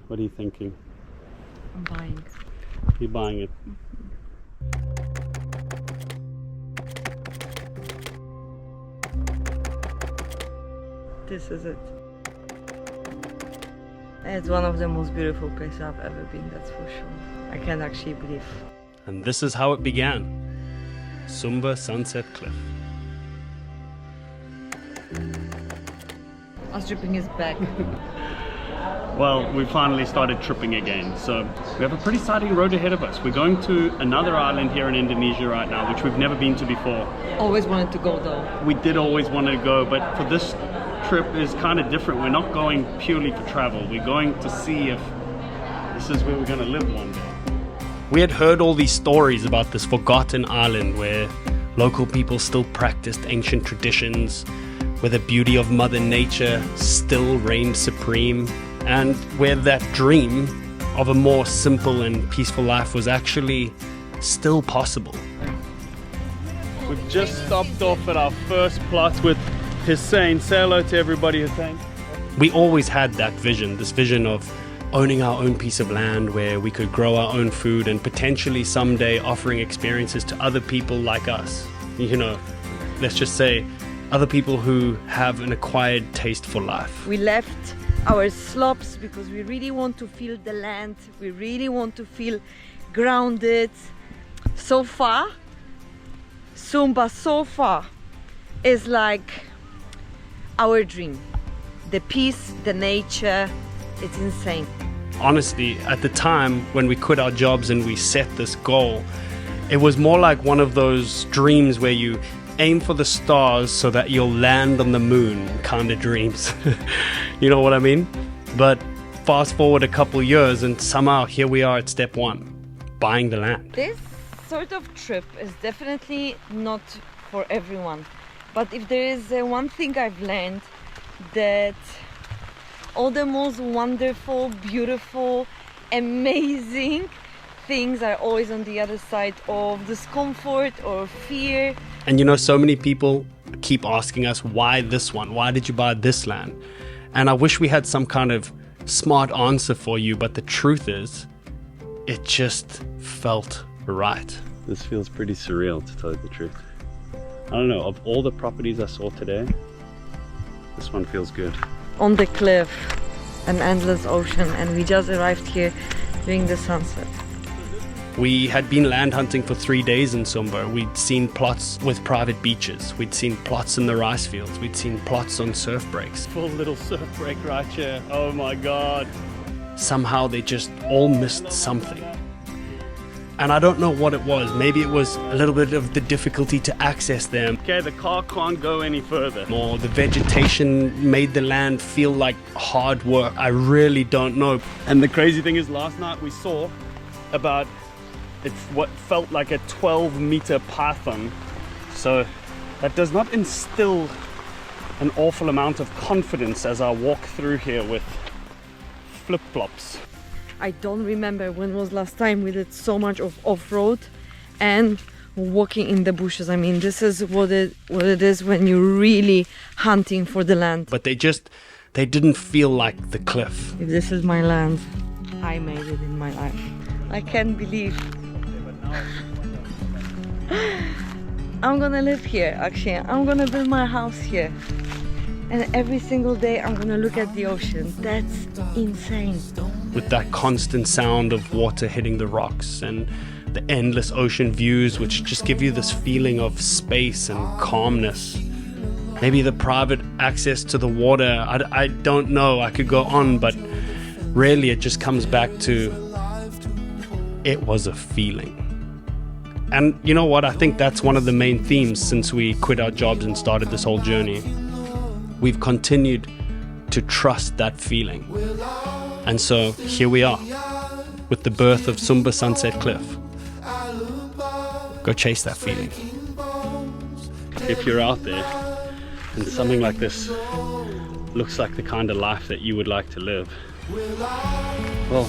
What are you thinking? I'm buying. You're buying it. This is it. It's one of the most beautiful places I've ever been, that's for sure. I can't actually believe. And this is how it began. Sumba Sunset Cliff. Us tripping is back. Well, we finally started tripping again, so we have a pretty exciting road ahead of us. We're going to another island here in Indonesia right now, which we've never been to before. Always wanted to go though. We did always want to go, but for this trip is kind of different. We're not going purely for travel. We're going to see if this is where we're going to live one day. We had heard all these stories about this forgotten island where local people still practiced ancient traditions, where the beauty of Mother Nature still reigned supreme, and where that dream of a more simple and peaceful life was actually still possible. We've just stopped off at our first plot with Hussein. Say hello to everybody, Hussein. We always had that vision, this vision of owning our own piece of land where we could grow our own food and potentially someday offering experiences to other people like us. You know, let's just say other people who have an acquired taste for life. We left our slopes because we really want to feel the land. We really want to feel grounded. So far, Sumba so far is like our dream. The peace, the nature, it's insane. Honestly, at the time when we quit our jobs and we set this goal, it was more like one of those dreams where you aim for the stars so that you'll land on the moon kind of dreams. You know what I mean? But fast forward a couple years and somehow here we are at step one, buying the land. This sort of trip is definitely not for everyone. But if there is one thing I've learned, that all the most wonderful, beautiful, amazing things are always on the other side of discomfort or fear. And you know, so many people keep asking us, why this one? Why did you buy this land? And I wish we had some kind of smart answer for you, but the truth is, it just felt right. This feels pretty surreal, to tell you the truth. I don't know, of all the properties I saw today, this one feels good. On the cliff, an endless ocean, and we just arrived here during the sunset. We had been land hunting for 3 days in Sumba. We'd seen plots with private beaches. We'd seen plots in the rice fields. We'd seen plots on surf breaks. Full little surf break right here. Oh my God. Somehow they just all missed something. And I don't know what it was. Maybe it was a little bit of the difficulty to access them. Okay, the car can't go any further. Or the vegetation made the land feel like hard work. I really don't know. And the crazy thing is, last night we saw about, it's what felt like a 12-meter python. So that does not instill an awful amount of confidence as I walk through here with flip-flops. I don't remember when was last time we did so much of off-road and walking in the bushes. I mean, this is what it is when you're really hunting for the land. But they didn't feel like the cliff. If this is my land, I made it in my life. I can't believe I'm gonna live here. Actually, I'm gonna build my house here, and every single day I'm gonna look at the ocean. That's insane. With that constant sound of water hitting the rocks and the endless ocean views, which just give you this feeling of space and calmness. Maybe the private access to the water, I don't know, I could go on, but really it just comes back to, it was a feeling. And you know what, I think that's one of the main themes since we quit our jobs and started this whole journey. We've continued to trust that feeling. And so here we are, with the birth of Sumba Sunset Cliff. Go chase that feeling. If you're out there and something like this looks like the kind of life that you would like to live, well,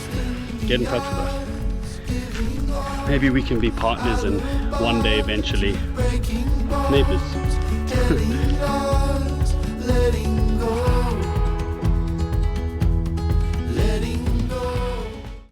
get in touch with us. Maybe we can be partners and one day eventually neighbors.